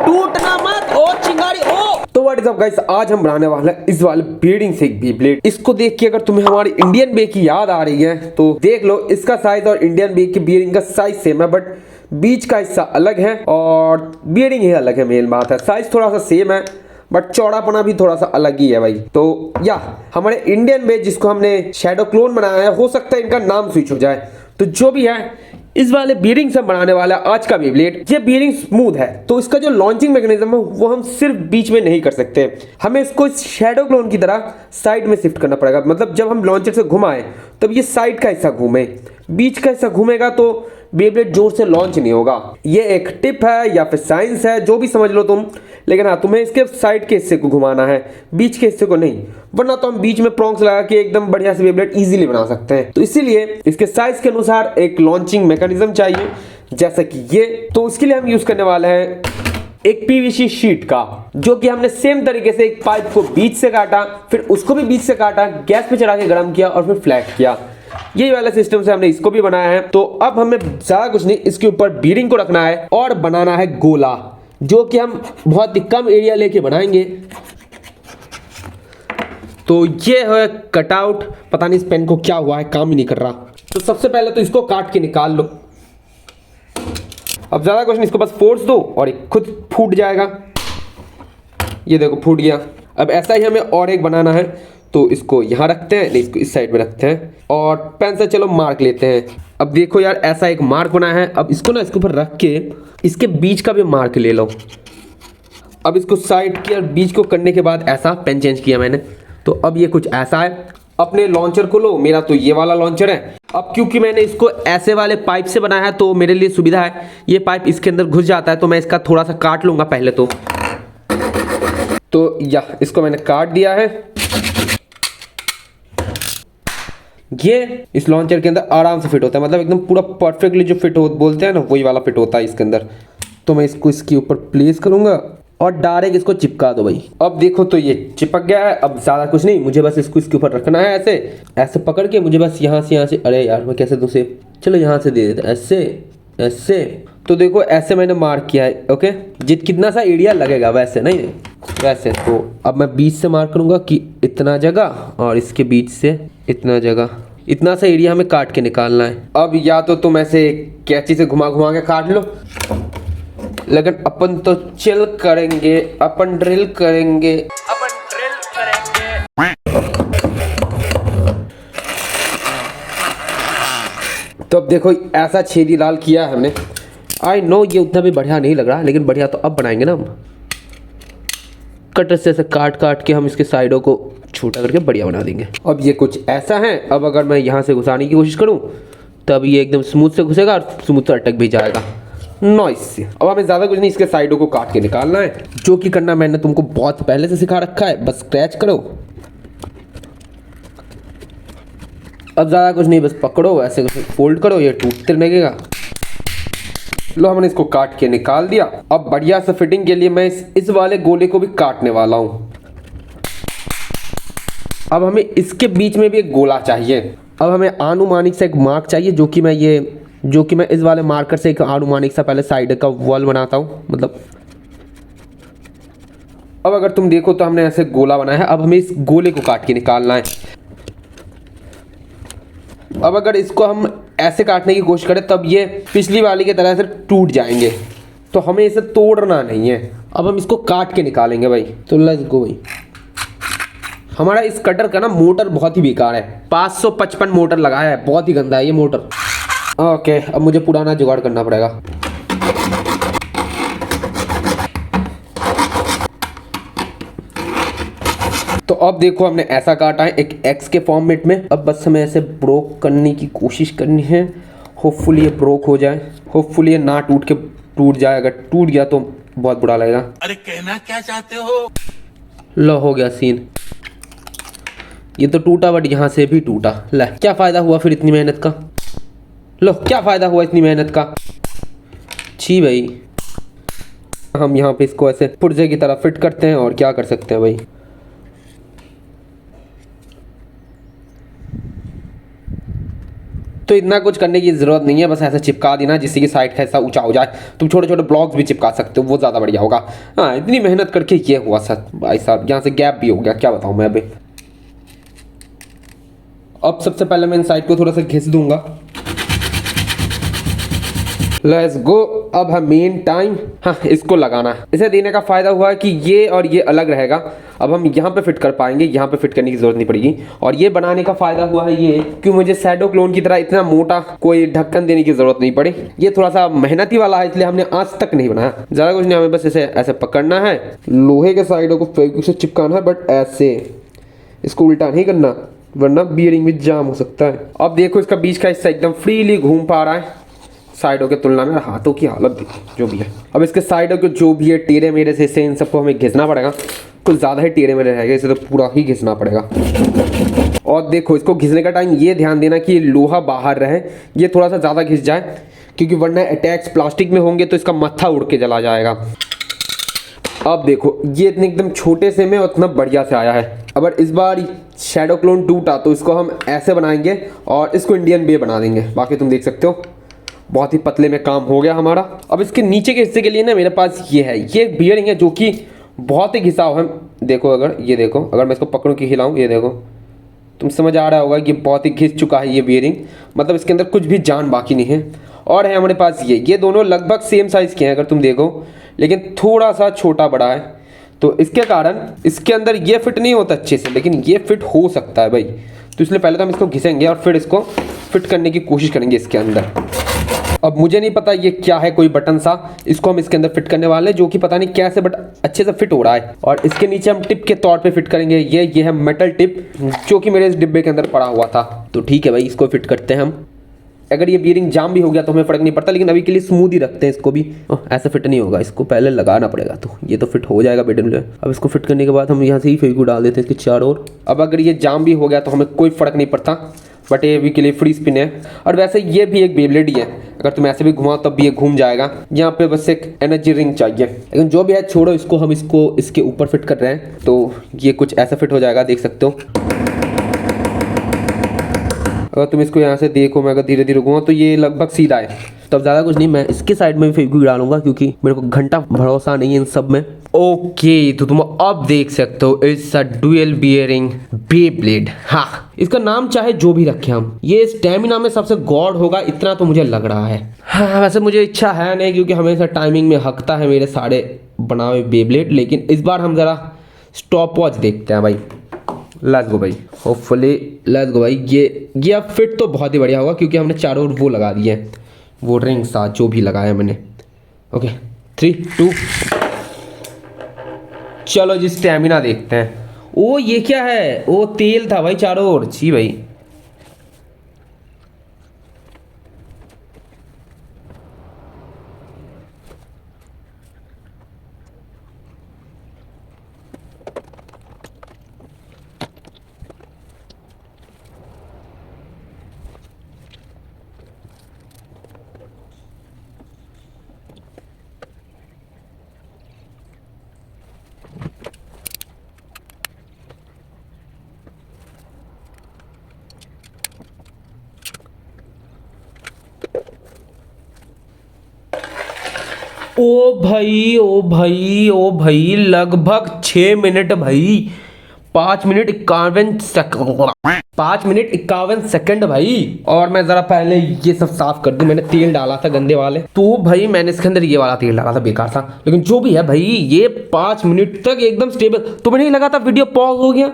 टूटना मत ओ चिंगारी ओ। तो व्हाट इज अप गाइस, आज हम बनाने वाले हैं इस वाले बीयरिंग से एक बेब्लेड। इसको देख के अगर तुम्हें हमारी इंडियन बे की याद आ रही है तो देख लो, इसका साइज और इंडियन बे की बीयरिंग का साइज सेम है, बट बीच का हिस्सा अलग है और बीयरिंग ही अलग है। मेन बात है साइज थोड़ा सा सेम है बट चौड़ापना भी थोड़ा सा अलग ही है भाई। तो या हमारे इंडियन बे जिसको हमने शैडो क्लोन बनाया है, हो सकता है इनका नाम स्विच हो जाए। तो जो भी है, इस वाले बीयरिंग से बनाने वाला आज का बेब्लेड। ये बीयरिंग स्मूथ है तो इसका जो लॉन्चिंग मैकेनिज्म है वो हम सिर्फ बीच में नहीं कर सकते, हमें इसको इस शैडो क्लोन की तरह साइड में शिफ्ट करना पड़ेगा। मतलब जब हम लॉन्चर से घुमाएं तब ये साइड का हिस्सा घूमे, बीच का हिस्सा घूमेगा तो बेब्लेड जोर से लॉन्च नहीं होगा। ये एक टिप है या फिर साइंस है, जो भी समझ लो तुम, लेकिन हाँ तुम्हें इसके साइड के हिस्से को घुमाना है, बीच के हिस्से को नहीं, वरना तो हम बीच में प्रॉन्ग्स लगा के एकदम बढ़िया से बेब्लेड इजीली बना सकते हैं। तो इसीलिए इसके साइज के अनुसार एक लॉन्चिंग मैकेनिज्म चाहिए, जैसा कि ये। तो उसके लिए हम यूज करने वाले हैं एक पीवीसी शीट का, जो कि हमने सेम तरीके से एक पाइप को बीच से काटा, फिर उसको भी बीच से काटा, गैस पे चढ़ा के गर्म किया और फिर फ्लैट किया। यही वाला सिस्टम से हमने इसको भी बनाया है। तो अब हमें ज्यादा कुछ नहीं, इसके ऊपर बीयरिंग को रखना है और बनाना है गोला, जो कि हम बहुत ही कम एरिया लेके बनाएंगे। तो ये है कटआउट। पता नहीं इस पेन को क्या हुआ है, काम ही नहीं कर रहा। तो सबसे पहले तो इसको काट के निकाल लो। अब ज्यादा कुछ नहीं, इसको बस फोर्स दो और ये खुद फूट जाएगा। ये देखो फूट गया। अब ऐसा ही हमें और एक बनाना है, तो इसको यहाँ रखते हैं, नहीं इसको इस साइड में रखते हैं और पेन से चलो मार्क लेते हैं। अब देखो यार, ऐसा एक मार्क बना है। अब इसको ना इसके ऊपर रख के इसके बीच का भी मार्क ले लो। अब इसको साइड की और बीच को करने के बाद ऐसा पेन चेंज किया मैंने, तो अब ये कुछ ऐसा है। अपने लॉन्चर को लो, मेरा तो ये वाला लॉन्चर है। अब क्योंकि मैंने इसको ऐसे वाले पाइप से बनाया है तो मेरे लिए सुविधा है, ये पाइप इसके अंदर घुस जाता है, तो मैं इसका थोड़ा सा काट लूंगा पहले तो या इसको मैंने काट दिया है। ये इस लॉन्चर के अंदर आराम से फिट होता है, मतलब एकदम पूरा परफेक्टली जो फिट हो बोलते हैं ना, वही वाला फिट होता है इसके अंदर। तो मैं इसको इसके ऊपर प्लेस करूंगा और डायरेक्ट इसको चिपका दो भाई। अब देखो तो ये चिपक गया है। अब ज्यादा कुछ नहीं, मुझे बस इसको इसके ऊपर रखना है, ऐसे ऐसे पकड़ के मुझे बस यहाँ से अरे यार मैं कैसे दूं से, चलो यहाँ से दे देते, ऐसे। तो देखो ऐसे मैंने मार्क किया है। ओके, कितना सा एरिया लगेगा वैसे नहीं, वैसे। तो अब मैं बीच से मार्क करूंगा कि इतना जगह और इसके बीच से इतना जगह, इतना सा एरिया हमें काट के निकालना है। अब या तो तुम ऐसे कैंची से घुमा घुमा के काट लो, लेकिन अपन तो चिल करेंगे, अपन ड्रिल करेंगे। तो अब देखो ऐसा छेदी लाल किया है हमने। आई नो ये उतना भी बढ़िया नहीं लग रहा, लेकिन बढ़िया तो अब बनाएंगे ना हम। कटर से ऐसे काट काट के हम इसके साइडों को छोटा करके बढ़िया बना देंगे। अब ये कुछ ऐसा है। अब अगर मैं यहाँ से घुसाने की कोशिश करूँ तब ये एकदम स्मूथ से घुसेगा और स्मूथ से अटक भी जाएगा। नॉइस। अब हमें ज़्यादा कुछ नहीं, इसके साइडों को काट के निकालना है, जो कि करना मैंने तुमको बहुत पहले से सिखा रखा है। बस स्क्रैच करो। अब ज़्यादा कुछ नहीं, बस पकड़ो ऐसे फोल्ड करो, ये टूटते लगेगा। लो हमने इसको काट के निकाल दिया। अब बढ़िया से फिटिंग के लिए मैं इस वाले गोले को भी काटने वाला हूँ। अब हमें इसके बीच में भी एक गोला चाहिए। अब हमें आनुमानिक से एक मार्क चाहिए, जो कि मैं इस वाले मार्कर से एक आनुमानिक सा पहले साइड का वॉल बनाता हूँ। मतलब अब अगर तुम देखो तो हमने ऐसे गोला बनाया है। अब हमें इस गोले को काट के निकालना है। अब अगर इसको हम ऐसे काटने की कोशिश करें तब ये पिछली वाली की तरह से टूट जाएंगे, तो हमें इसे तोड़ना नहीं है। अब हम इसको काट के निकालेंगे भाई। तो लेट्स गो भाई। हमारा इस कटर का ना मोटर बहुत ही बेकार है, 555 मोटर लगाया है, बहुत ही गंदा है ये मोटर। ओके, अब मुझे पुराना जुगाड़ करना पड़ेगा। तो अब देखो हमने ऐसा काटा है एक एक्स के फॉर्मेट में। अब बस हमें ऐसे ब्रोक करने की कोशिश करनी है। होपफुली ये ब्रोक हो जाए, होपफुली ये ना टूट जाए। अगर टूट गया तो बहुत बुरा लगेगा। अरे कहना क्या चाहते हो? लो हो गया सीन। ये तो टूटा बट यहाँ से भी टूटा। ले क्या फायदा हुआ फिर इतनी मेहनत का? लो क्या फायदा हुआ इतनी मेहनत का? छी भाई। हम यहाँ पे इसको ऐसे पुर्जे की तरह फिट करते हैं और क्या कर सकते हैं भाई। तो इतना कुछ करने की जरूरत नहीं है, बस ऐसे चिपका देना जिससे कि साइड का हिस्सा ऊंचा हो जाए। तुम छोटे छोटे ब्लॉक्स भी चिपका सकते हो, वो ज़्यादा बढ़िया होगा। हाँ, इतनी मेहनत करके ये हुआ सर भाई साहब, यहाँ से गैप भी हो गया, क्या बताऊँ मैं अभी। अब सबसे पहले मैं इन साइड को थोड़ा सा घिस दूंगा। Let's go. अब है मेन टाइम। हाँ, इसको लगाना है। इसे देने का फायदा हुआ है कि ये और ये अलग रहेगा। अब हम यहाँ पे फिट कर पाएंगे, यहाँ पे फिट करने की जरूरत नहीं पड़ेगी। और ये बनाने का फायदा हुआ है ये कि मुझे शैडो क्लोन की तरह इतना मोटा कोई ढक्कन देने की जरूरत नहीं पड़ी। ये थोड़ा सा मेहनती वाला है, इसलिए हमने आज तक नहीं बनाया। ज्यादा कुछ नहीं, हमें बस इसे ऐसे पकड़ना है, लोहे के साइडों को फेविक्विक से चिपकाना है, बट ऐसे, इसको उल्टा नहीं करना वरना बियरिंग में जाम हो सकता है। अब देखो इसका बीच का हिस्सा एकदम फ्रीली घूम पा रहा है साइडों के तुलना में। हाथों की हालत देखो जो भी है। अब इसके साइडों के जो भी है टेढ़े मेढ़े से हिस्से, इन सबको हमें घिसना पड़ेगा। कुछ ज़्यादा ही टेढ़े मेढ़े रहेगा, इसे तो पूरा ही घिसना पड़ेगा। और देखो इसको घिसने का टाइम ये ध्यान देना कि लोहा बाहर रहे, ये थोड़ा सा ज़्यादा घिस जाए, क्योंकि वरना अटैक्स प्लास्टिक में होंगे तो इसका मत्था उड़ के चला जाएगा। अब देखो ये इतने एकदम छोटे से में उतना बढ़िया से आया है। अगर इस बार शैडो क्लोन टूटा तो इसको हम ऐसे बनाएंगे और इसको इंडियन बे बना देंगे। बाकी तुम देख सकते हो बहुत ही पतले में काम हो गया हमारा। अब इसके नीचे के हिस्से के लिए ना मेरे पास ये है, ये बियरिंग है जो कि बहुत ही घिसा हुआ है। देखो अगर ये देखो, अगर मैं इसको पकड़ूं कि हिलाऊं, ये देखो तुम समझ आ रहा होगा कि बहुत ही घिस चुका है ये बियरिंग, मतलब इसके अंदर कुछ भी जान बाकी नहीं है। और है हमारे पास ये दोनों लगभग सेम साइज़ के हैं अगर तुम देखो, लेकिन थोड़ा सा छोटा बड़ा है, तो इसके कारण इसके अंदर ये फिट नहीं होता अच्छे से, लेकिन ये फिट हो सकता है भाई। तो इसलिए पहले तो हम इसको घिसेंगे और फिर इसको फिट करने की कोशिश करेंगे इसके अंदर। अब मुझे नहीं पता ये क्या है, कोई बटन सा, इसको हम इसके अंदर फिट करने वाले हैं, जो कि पता नहीं कैसे बट अच्छे से फिट हो रहा है। और इसके नीचे हम टिप के तौर पे फिट करेंगे। ये है मेटल टिप जो कि मेरे इस डिब्बे के अंदर पड़ा हुआ था। तो ठीक है भाई, इसको फिट करते हैं हम। अगर ये बियरिंग जाम भी हो गया तो हमें फर्क नहीं पड़ता, लेकिन अभी के लिए स्मूथ ही रखते हैं इसको भी। ऐसे फिट नहीं होगा, इसको पहले लगाना पड़ेगा, तो ये तो फिट हो जाएगा बेड में। अब इसको फिट करने के बाद हम यहाँ से ही फेविक्विक डाल देते हैं इसके चारों ओर। अब अगर ये जाम भी हो गया तो हमें कोई फर्क नहीं पड़ता, बट ये अभी के लिए फ्री स्पिन है। और वैसे ये भी एक बेब्लेड ही है, अगर तुम ऐसे भी घुमाओ तब भी ये घूम जाएगा। यहाँ पे बस एक एनर्जी रिंग चाहिए, लेकिन जो भी है छोड़ो इसको, हम इसको इसके ऊपर फिट कर रहे हैं तो ये कुछ ऐसा फिट हो जाएगा, देख सकते हो। अगर तुम इसको यहाँ से देखो, मैं अगर धीरे धीरे घुमाऊँ तो ये लगभग सीधा है। तब ज़्यादा कुछ नहीं, मैं इसके साइड में भी फेविक्विक डालूंगा क्योंकि मेरे को घंटा भरोसा नहीं है इन सब में। ओके, तो तुम अब देख सकते हो it's a dual bearing Beyblade. हाँ, इसका नाम चाहे जो भी रखें हम, ये स्टेमिना में सबसे गॉड होगा, इतना तो मुझे लग रहा है। हाँ, वैसे मुझे इच्छा है नहीं क्योंकि हमेशा टाइमिंग में हकता है मेरे सारे बनाए बेब्लेड, लेकिन इस बार हम ज़रा स्टॉप वॉच देखते हैं भाई। लेट्स गो भाई, होपफुली लेट्स गो भाई। ये अब फिट तो बहुत ही बढ़िया होगा क्योंकि हमने चारों ओर वो लगा दिए हैं, वो रिंग साथ जो भी लगाया मैंने। ओके 3 2, चलो जी स्टैमिना देखते हैं। ओ ये क्या है? ओ तेल था भाई चारों ओर। जी भाई, ओ भाई ओ भाई ओ भाई, लगभग 6 मिनट भाई, 5 मिनट 51 सेकंड, 5 मिनट 51 सेकंड भाई। और मैं जरा पहले ये सब साफ कर दूं, मैंने तेल डाला था गंदे वाले, तो भाई मैंने इसके अंदर ये वाला तेल डाला था, बेकार था, लेकिन जो भी है भाई ये 5 मिनट तक एकदम स्टेबल। तुम्हें नहीं लगा था वीडियो पॉज हो गया?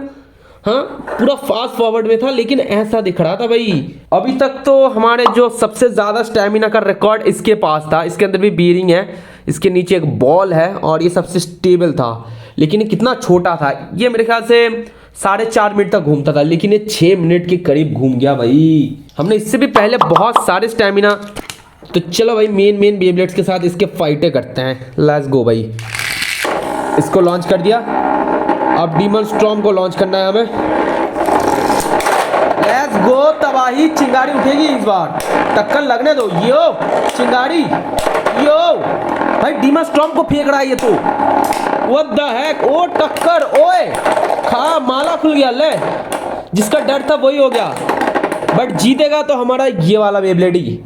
हाँ, पूरा फास्ट फॉरवर्ड में था, लेकिन ऐसा दिख रहा था भाई। अभी तक तो हमारे जो सबसे ज्यादा स्टैमिना का रिकॉर्ड इसके पास था। इसके अंदर भी बीयरिंग है, इसके नीचे एक बॉल है और ये सबसे स्टेबल था, लेकिन ये कितना छोटा था। ये मेरे ख्याल से 4.5 मिनट तक घूमता था, लेकिन ये 6 मिनट के करीब घूम गया भाई। हमने इससे भी पहले बहुत सारे स्टैमिना। तो चलो भाई मेन बेब्लेड्स के साथ इसके फाइटें करते हैं। लेट्स गो भाई, इसको लॉन्च कर दिया। अब डीमन स्टॉर्म को लॉन्च करना है हमें। लेट्स गो, तबाही चिंगारी उठेगी इस बार, टक्कर लगने दो। यो चिंगारी, यो भाई डीमन स्टॉर्म को फेंक रहा है ये तो। व्हाट द हेक, ओ टक्कर, ओए खा, माला खुल गया ले, जिसका डर था वही हो गया। बट जीतेगा तो हमारा ये वाला बेब्लेड ही।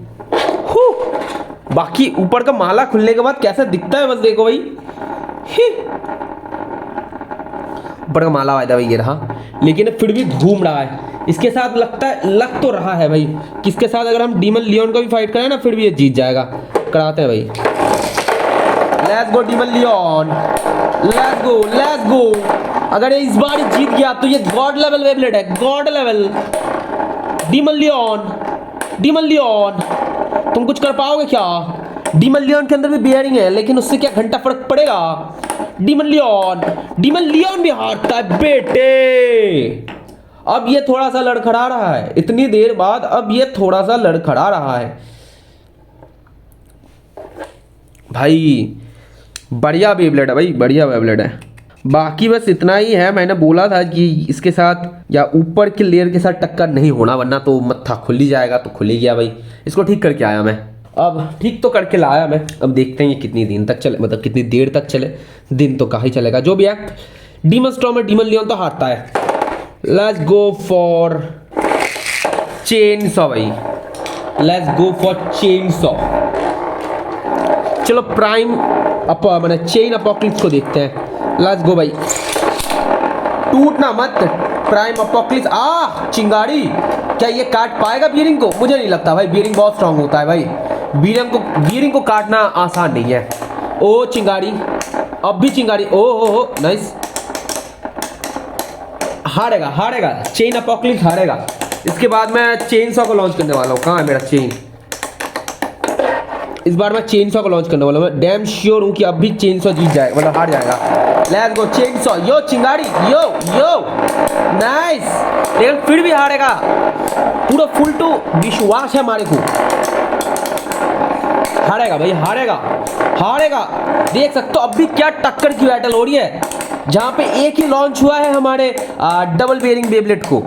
बाकी ऊपर का माला खुलने के बाद कैसा दिखता है बस देखो भाई। ऊपर का माला वायदा भाई ये रहा, लेकिन फिर भी घूम रहा है। इसके साथ लगता है, लग तो रहा है भाई किसके साथ अगर हम डीमन लियोन का भी फाइट करें ना फिर भी ये जीत जाएगा। कराते हैं भाई, let's go Demon Leon, let's go let's go. अगर ये इस बार जीत गया तो ये गॉड लेवल बेब्लेड है, god level. Demon Leon, Demon Leon तुम कुछ कर पाओगे क्या? डीमन लियोन के अंदर भी बियरिंग है, लेकिन उससे क्या घंटा फर्क पड़ेगा? डीमन लियोन, डीमन लियोन भी हारता है बेटे। अब ये थोड़ा सा लड़खड़ा रहा है, इतनी देर बाद अब ये थोड़ा सा लड़खड़ा रहा है भाई। बढ़िया बेब्लेड है भाई, बढ़िया बेब्लेड है। बाकी बस इतना ही है, मैंने बोला था कि इसके साथ या ऊपर के लेयर के साथ टक्कर नहीं होना, वरना तो मत्था खुल ही जाएगा। तो खुल ही गया भाई, इसको ठीक करके आया मैं। अब ठीक तो करके लाया मैं, अब देखते हैं ये कितनी दिन तक चले, मतलब कितनी देर तक चले। दिन तो कहाँ ही चलेगा, जो भी है। डीमन स्टॉर्म और डीमन लियोन तो हारता है। Let's go for chainsaw भाई, let's go for chainsaw. चलो प्राइम मैंने चेन अपोक्लिप्स को देखते हैं। लेट्स गो भाई, टूटना मत प्राइम अपोक्लिप्स। चिंगारी, क्या ये काट पाएगा बियरिंग को? मुझे नहीं लगता भाई, बियरिंग बहुत स्ट्रांग होता है भाई। बियरिंग को काटना आसान नहीं है। ओ चिंगारी, अब भी चिंगारी। ओ हो नाइस। हारेगा हारेगा, चेन अपोक्लिप्स हारेगा। इसके बाद मैं चेन सॉ को लॉन्च करने वाला हूँ। कहाँ है मेरा चेन? इस बार मैं चेन सॉ को लॉन्च करने वाला हूँ। मैं डैम श्योर हूँ कि अब भी चेन सॉ जीत जाएगा, मतलब हार जाएगा। लेट्स गो चेन सॉ, यो चिंगारी, यो यो नाइस। लेकिन फिर भी हारेगा, पूरा फुल टू विश्वास है हमारे को। हारेगा भाई, हारेगा हारेगा। देख सकते हो अब भी क्या टक्कर की बैटल हो रही है, जहाँ पे एक ही लॉन्च हुआ है हमारे डबल बेयरिंग बेब्लेड को।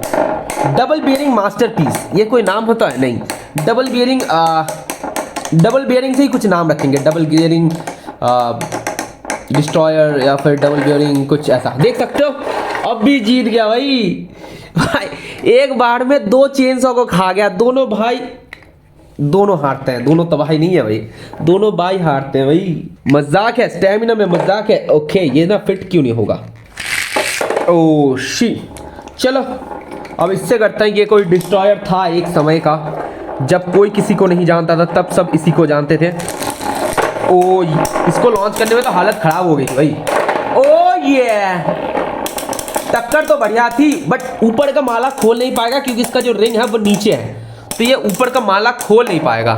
डबल बेयरिंग मास्टरपीस, ये कोई नाम होता है? नहीं, डबल बेयरिंग से ही कुछ नाम रखेंगे। डबल बेयरिंग डिस्ट्रॉयर या फिर डबल बेयरिंग कुछ ऐसा। देख सकते हो अब भी जीत गया भाई। एक बार में 2 चेन सॉ को खा गया। दोनों भाई दोनों हारते हैं, दोनों तबाही नहीं है भाई, दोनों भाई हारते हैं भाई। मजाक है, स्टेमिना में मजाक है। ओके, ये ना फिट क्यों नहीं होगा? ओ शी, चलो अब इससे करते हैं। ये कोई डिस्ट्रॉयर था एक समय का, जब कोई किसी को नहीं जानता था, तब सब इसी को जानते थे। ओ, इसको लॉन्च करने में तो हालत खराब हो गई थी भाई। ओ ये टक्कर तो बढ़िया थी, बट ऊपर का माला खोल नहीं पाएगा क्योंकि इसका जो रिंग है वो नीचे है, तो ये ऊपर का माला खोल नहीं पाएगा।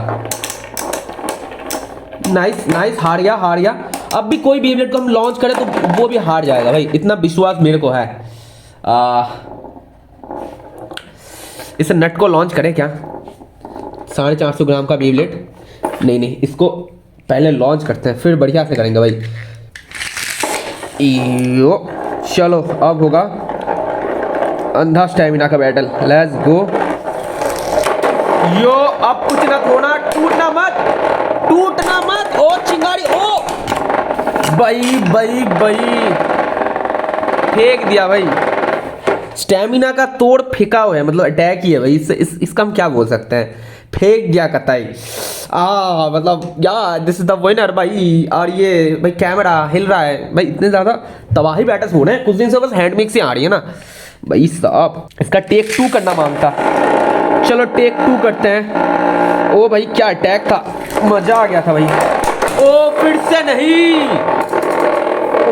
नाइस नाइस, हार गया हार गया। अब भी कोई बेब्लेड को हम लॉन्च करें तो वो भी हार जाएगा भाई, इतना विश्वास मेरे को है। इस नट को लॉन्च करें क्या? 450 ग्राम का बेब्लेड, नहीं, इसको पहले लॉन्च करते हैं, फिर बढ़िया से करेंगे भाई। यो चलो, अब होगा अंधा स्टैमिना का बैटल। Let's go. यो अब कुछ ना होना, टूटना मत। ओ चिंगारी, ओ भाई फेंक दिया भाई। स्टैमिना का तोड़ फेंका हुआ है, मतलब अटैक ही है भाई। इसका हम क्या बोल सकते हैं? फेंक गया कतई। मतलब यार दिस इज द विनर भाई। और ये भाई कैमरा हिल रहा है भाई, इतने ज़्यादा तबाही बैटर्स हो रहे हैं कुछ दिन से, बस हैंड मिक्स से आ रही है ना भाई साहब। इसका टेक 2 करना मांगता। चलो टेक 2 करते हैं। ओ भाई क्या अटैक था, मजा आ गया था भाई। ओ फिर से नहीं,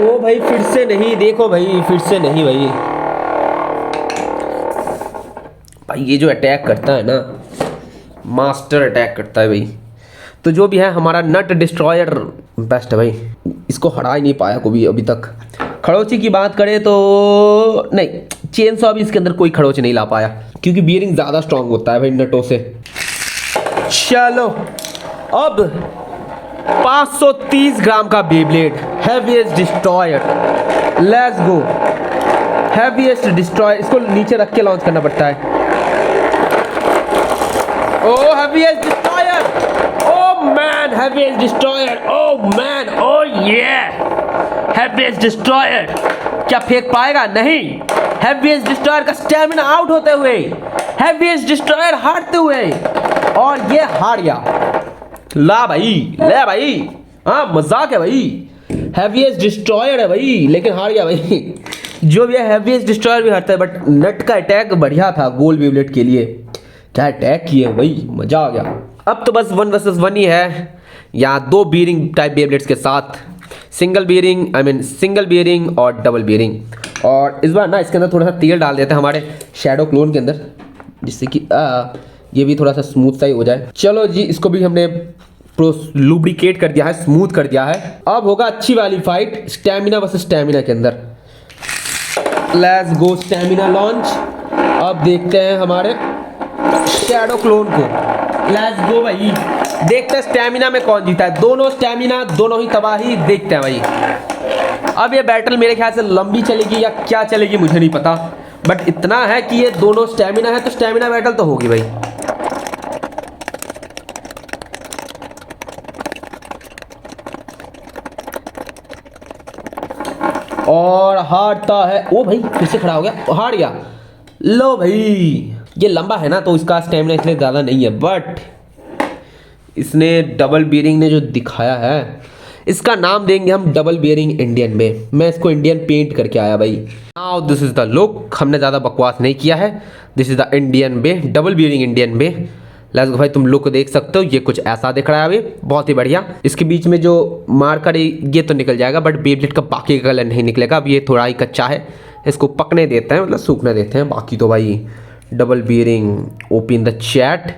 ओ भाई फिर से नहीं, देखो भाई फिर से नहीं भाई। भाई ये जो अटैक करता है ना, मास्टर अटैक करता है भाई। तो जो भी है हमारा नट डिस्ट्रॉयर बेस्ट है भाई, इसको हरा ही नहीं पाया कोई अभी तक। खड़ोची की बात करें तो नहीं, चेन सॉ भी इसके अंदर कोई खड़ोच नहीं ला पाया क्योंकि बियरिंग ज़्यादा स्ट्रांग होता है भाई नटों से। चलो अब 530 ग्राम का Beyblade heaviest destroyer. Let's go heaviest destroyer. इसको नीचे रख के लॉन्च करना पड़ता है। Oh heaviest destroyer, oh man heaviest destroyer, oh man, oh ये हैवीएस्ट डिस्ट्रॉयर क्या फेंक पाएगा? नहीं, हैवीएस्ट डिस्ट्रॉयर का स्टैमिना आउट होते हुए हैवीएस्ट डिस्ट्रॉयर हारते हुए, और ये हार गया। ला भाई, ले भाई, हाँ मजाक है भाई, हैवीएस्ट डिस्ट्रॉयर है भाई लेकिन हार गया भाई। जो भी है हैवीएस्ट डिस्ट्रॉयर भी हारता है, बट नट का अटैक बढ़िया था गोल्ड बेब्लेड के लिए, क्या अटैक किए भाई, मजा आ गया। अब तो बस 1 वर्सेस 1 ही है, या 2 बीयरिंग टाइप बेब्लेड्स के साथ, सिंगल बीयरिंग और डबल बीयरिंग। और इस बार ना इसके अंदर थोड़ा सा तेल डाल देते हैं हमारे शैडो क्लोन के अंदर, जिससे कि ये भी थोड़ा सा स्मूथ सा ही हो जाए। चलो जी, इसको भी हमने लुब्रिकेट कर दिया है, स्मूथ कर दिया है। अब होगा अच्छी वाली फाइट स्टैमिना वर्सेस स्टैमिना के अंदर। Let's go stamina launch. अब देखते हैं हमारे शैडो क्लोन को, लेट्स गो भाई, देखते हैं स्टैमिना में कौन जीता है। दोनों स्टैमिना, दोनों ही तबाही, देखते हैं भाई। अब ये बैटल मेरे ख्याल से लंबी चलेगी या क्या चलेगी मुझे नहीं पता, बट इतना है कि ये दोनों स्टैमिना है तो स्टैमिना बैटल तो होगी भाई। और हारता है, ओ भाई फिर से खड़ा हो गया, हार गया। लो भाई, ये लंबा है ना तो इसका स्टैमिना इसलिए ज़्यादा नहीं है, बट इसने डबल बीयरिंग ने जो दिखाया है, इसका नाम देंगे हम डबल बीयरिंग इंडियन बे। मैं इसको इंडियन पेंट करके आया भाई। Now this is the look, हमने ज़्यादा बकवास नहीं किया है। This is the Indian bey, double bearing Indian bey. Let's go भाई, तुम लुक देख सकते हो, ये कुछ ऐसा दिख रहा है अभी, बहुत ही बढ़िया। इसके बीच में जो मार्कर है ये तो निकल जाएगा, बट बेब्लेड का बाकी का कलर नहीं निकलेगा। अब ये थोड़ा ही कच्चा है, इसको पकने देते हैं, मतलब सूखने देते हैं। बाकी तो भाई double bearing OP in the chat,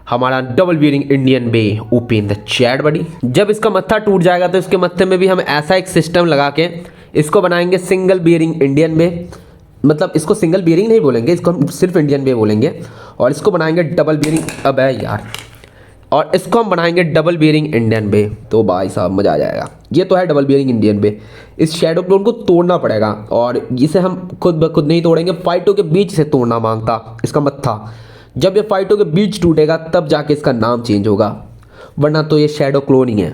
हमारा डबल बीयरिंग इंडियन बे ओपी इन द चैट बड़ी। जब इसका मत्था टूट जाएगा तो इसके मत्थे में भी हम ऐसा एक सिस्टम लगा के इसको बनाएंगे सिंगल बीयरिंग इंडियन बे। मतलब इसको सिंगल बीयरिंग नहीं बोलेंगे, इसको हम सिर्फ इंडियन बे बोलेंगे। और इसको बनाएंगे डबल बीयरिंग, अब है यार, और इसको हम बनाएंगे डबल बीयरिंग इंडियन बे। तो भाई साहब मजा आ जाएगा। ये तो है डबल बीयरिंग इंडियन बे। इस शैडो क्लोन को तोड़ना पड़ेगा, और इसे हम खुद ब खुद नहीं तोड़ेंगे, फाइटों के बीच से तोड़ना मांगता इसका मत्था। जब ये फाइटों के बीच टूटेगा तब जाके इसका नाम चेंज होगा, वरना तो ये शैडो क्लोन ही है।